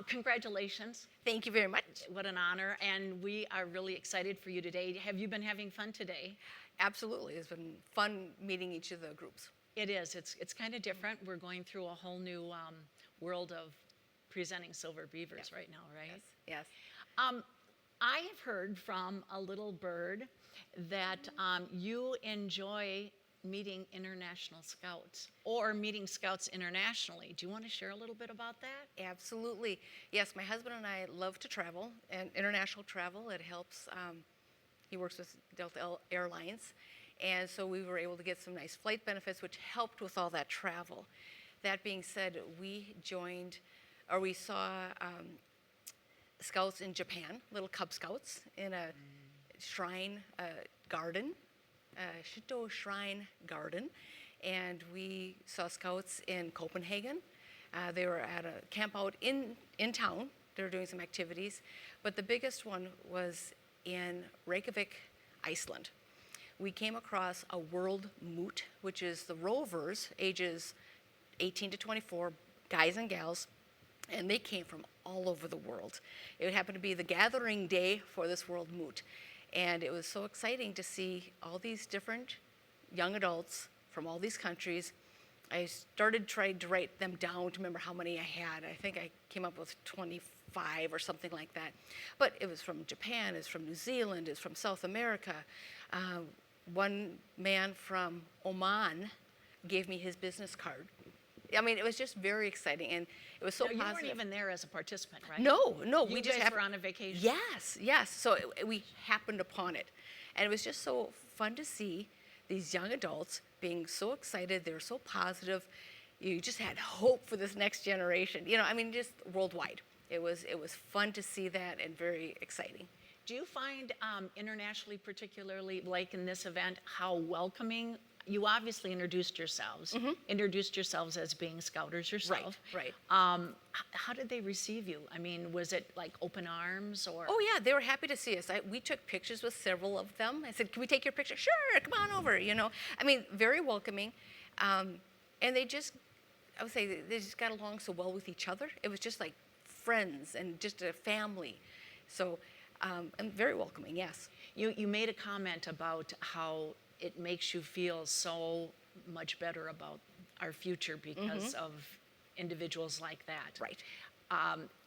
Congratulations. Thank you very much. What an honor. And we are really excited for you today. Have you been having fun today? Absolutely. It's been fun meeting each of the groups. It is. It's kind of different. We're going through a whole new world of presenting silver beavers Yes. right now, right? Yes. Yes. I have heard from a little bird that you enjoy meeting international scouts or meeting scouts internationally. Do you want to share a little bit about that? Absolutely. Yes, my husband and I love to travel and international travel. It helps. He works with Delta Airlines. And so we were able to get some nice flight benefits, which helped with all that travel. That being said, we saw scouts in Japan, little Cub Scouts, in a shrine garden, Shito Shrine Garden. And we saw scouts in Copenhagen. They were at a camp out in town. They were doing some activities. But the biggest one was in Reykjavik, Iceland. We came across a world moot, which is the rovers, ages 18 to 24, guys and gals, and they came from all over the world. It happened to be the gathering day for this world moot. And it was so exciting to see all these different young adults from all these countries. I started trying to write them down to remember how many I had. I think I came up with 25 or something like that. But it was from Japan, it's from New Zealand, it's from South America. One man from Oman gave me his business card. I mean, it was just very exciting, and it was so No, you positive. weren't even there as a participant, right? No, You we just guys were on a vacation. Yes. So we happened upon it, and it was just so fun to see these young adults being so excited. They were so positive. You just had hope for this next generation. I mean, just worldwide. It was fun to see that and very exciting. Do you find internationally, particularly like in this event, how welcoming? You obviously introduced yourselves as being Scouters yourself. Right. How did they receive you? I mean, was it like open arms or? Oh yeah, they were happy to see us. We took pictures with several of them. I said, "Can we take your picture?" Sure, come on over. I mean, very welcoming, and I would say, they just got along so well with each other. It was just like friends and just a family. So, and very welcoming. Yes. You made a comment about how it makes you feel so much better about our future because of individuals like that. Right.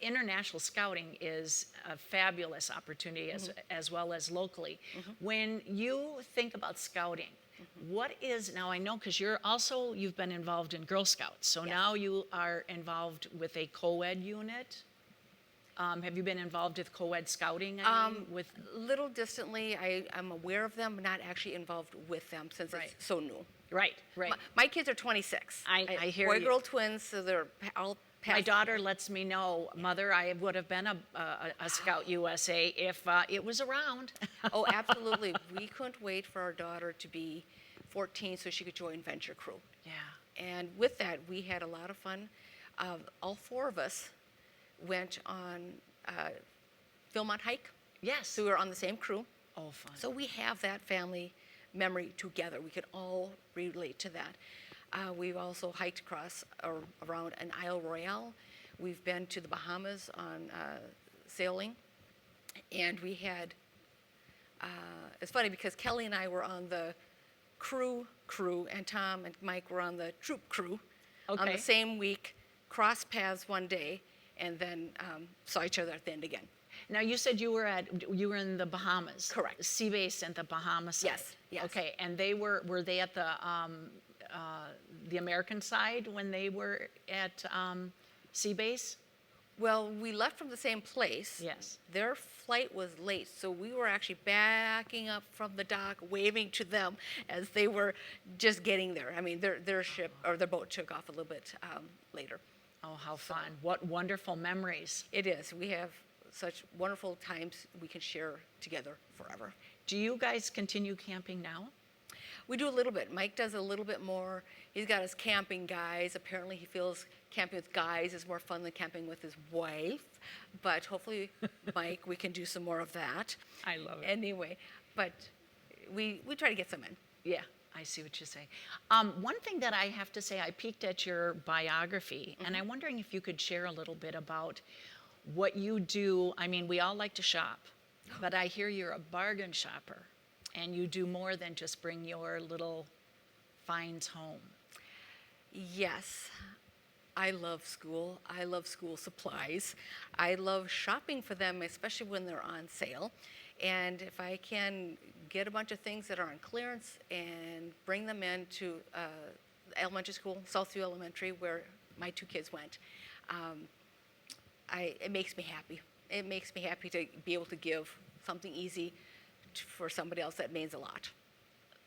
International scouting is a fabulous opportunity as well as locally. When you think about scouting, what is, now I know because you've been involved in Girl Scouts, so Yes. now you are involved with a co-ed unit. Have you been involved with co-ed scouting? With Little distantly, I'm aware of them, but not actually involved with them since Right. it's so new. right. My kids are 26. I hear boy you. Girl twins, so they're all past. My daughter lets me know, Mother, I would have been a Scout USA if it was around. Oh, absolutely. We couldn't wait for our daughter to be 14 so she could join Venture Crew. Yeah. And with that, we had a lot of fun. All four of us went on Philmont hike. Yes. So we were on the same crew. Oh, fun. So we have that family memory together. We could all relate to that. We've also hiked across around an Isle Royale. We've been to the Bahamas on sailing. And we had, it's funny because Kelly and I were on the crew, and Tom and Mike were on the troop crew on Okay. the same week, crossed paths one day, and then saw each other at the end again. Now you said you were in the Bahamas. Correct. Sea base at the Bahamas side. Yes. Okay, and were they at the American side when they were at sea base? Well, we left from the same place. Yes. Their flight was late, so we were actually backing up from the dock, waving to them as they were just getting there. I mean, their ship or their boat took off a little bit later. Oh, how fun. What wonderful memories. It is. We have such wonderful times we can share together forever. Do you guys continue camping now? We do a little bit. Mike does a little bit more. He's got his camping guys. Apparently he feels camping with guys is more fun than camping with his wife. But hopefully, Mike, we can do some more of that. I love it. Anyway, but we try to get some in. Yeah, I see what you say. One thing that I have to say, I peeked at your biography, and I'm wondering if you could share a little bit about what you do. I mean, we all like to shop, but I hear you're a bargain shopper, and you do more than just bring your little finds home. Yes, I love school. I love school supplies. I love shopping for them, especially when they're on sale. And if I can get a bunch of things that are on clearance and bring them into elementary school, Southview Elementary, where my two kids went, it makes me happy. It makes me happy to be able to give something easy for somebody else. That means a lot.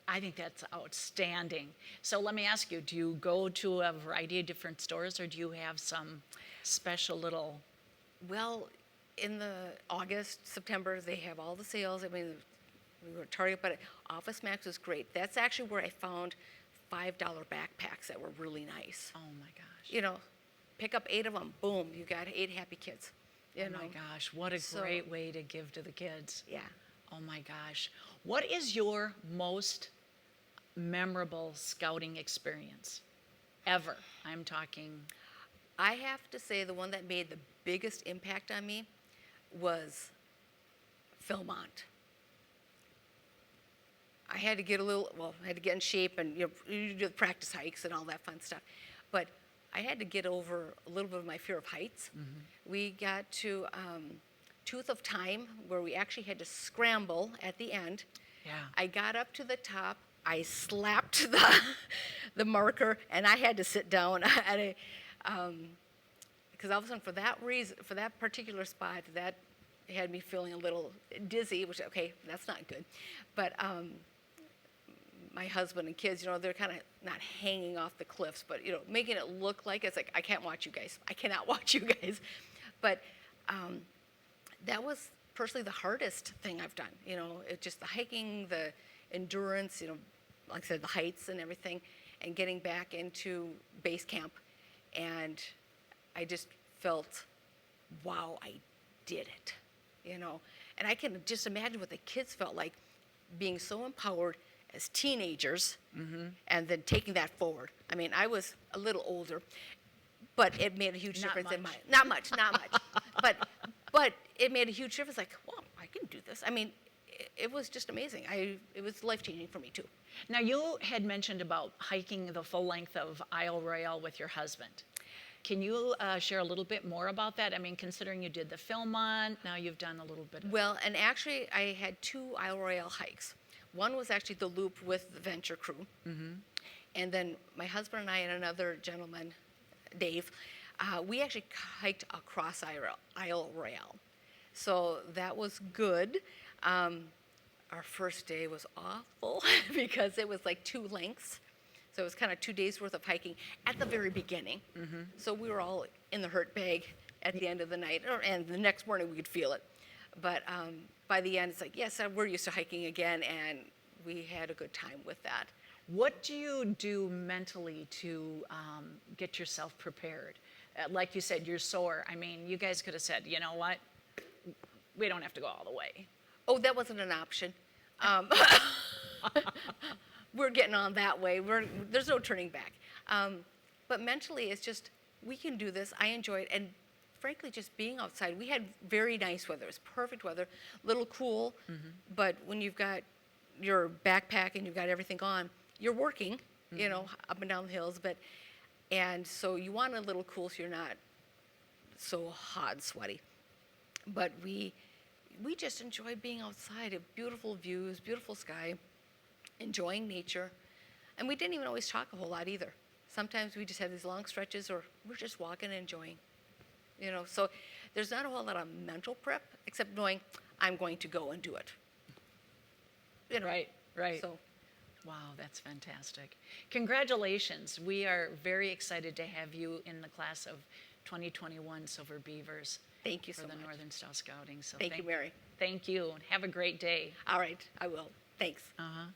I think that's outstanding. So let me ask you, do you go to a variety of different stores, or do you have some special little... Well, in the August, September, they have all the sales. I mean, we were at Target, but Office Max was great. That's actually where I found $5 backpacks that were really nice. Oh my gosh. You know, pick up 8 of them, boom, you got 8 happy kids. You Oh know? my gosh, what a So- great way to give to the kids. Yeah. Oh my gosh. What is your most memorable scouting experience ever? I'm talking... I have to say the one that made the biggest impact on me was Philmont. I had to get I had to get in shape, and you do the practice hikes and all that fun stuff. But I had to get over a little bit of my fear of heights. We got to Tooth of Time, where we actually had to scramble at the end. Yeah. I got up to the top. I slapped the marker, and I had to sit down. Because all of a sudden, for that reason, for that particular spot, that had me feeling a little dizzy, which, okay, that's not good. But my husband and kids, they're kind of not hanging off the cliffs, but, making it look like it's like, I can't watch you guys. I cannot watch you guys. But that was personally the hardest thing I've done. It's just the hiking, the endurance, like I said, the heights and everything, and getting back into base camp. And I just felt, wow, I did it, And I can just imagine what the kids felt like, being so empowered as teenagers, and then taking that forward. I mean, I was a little older, but it made a huge Not difference in my... much. Not much. But it made a huge difference, like, well, I can do this. I mean, it was just amazing. It was life-changing for me, too. Now, you had mentioned about hiking the full length of Isle Royale with your husband. Can you share a little bit more about that? I mean, considering you did the Philmont, now you've done a little bit of... Well, and actually, I had 2 Isle Royale hikes. One was actually the loop with the Venture crew. And then my husband and I and another gentleman, Dave, we actually hiked across Isle Royale. So that was good. Our first day was awful because it was like 2 lengths. So it was kind of 2 days worth of hiking at the very beginning. So we were all in the hurt bag at the end of the night, and the next morning we could feel it. But by the end, it's like, yes, we're used to hiking again, and we had a good time with that. What do you do mentally to get yourself prepared? Like you said, you're sore. I mean, you guys could have said, you know what? We don't have to go all the way. Oh, that wasn't an option. We're getting on that way. There's no turning back. But mentally, it's just, we can do this. I enjoy it. And frankly, just being outside, we had very nice weather. It was perfect weather, a little cool. But when you've got your backpack and you've got everything on, you're working, up and down the hills. And so you want a little cool so you're not so hot and sweaty. But we just enjoy being outside, beautiful views, beautiful sky, enjoying nature. And we didn't even always talk a whole lot either. Sometimes we just had these long stretches, or we're just walking and enjoying. So there's not a whole lot of mental prep, except knowing I'm going to go and do it. Right. So, wow, that's fantastic. Congratulations. We are very excited to have you in the class of 2021 Silver Beavers. thank you for so the much. Northern Style Scouting. So Thank you, Mary. Thank you. Have a great day. All right, I will. Thanks. Uh-huh.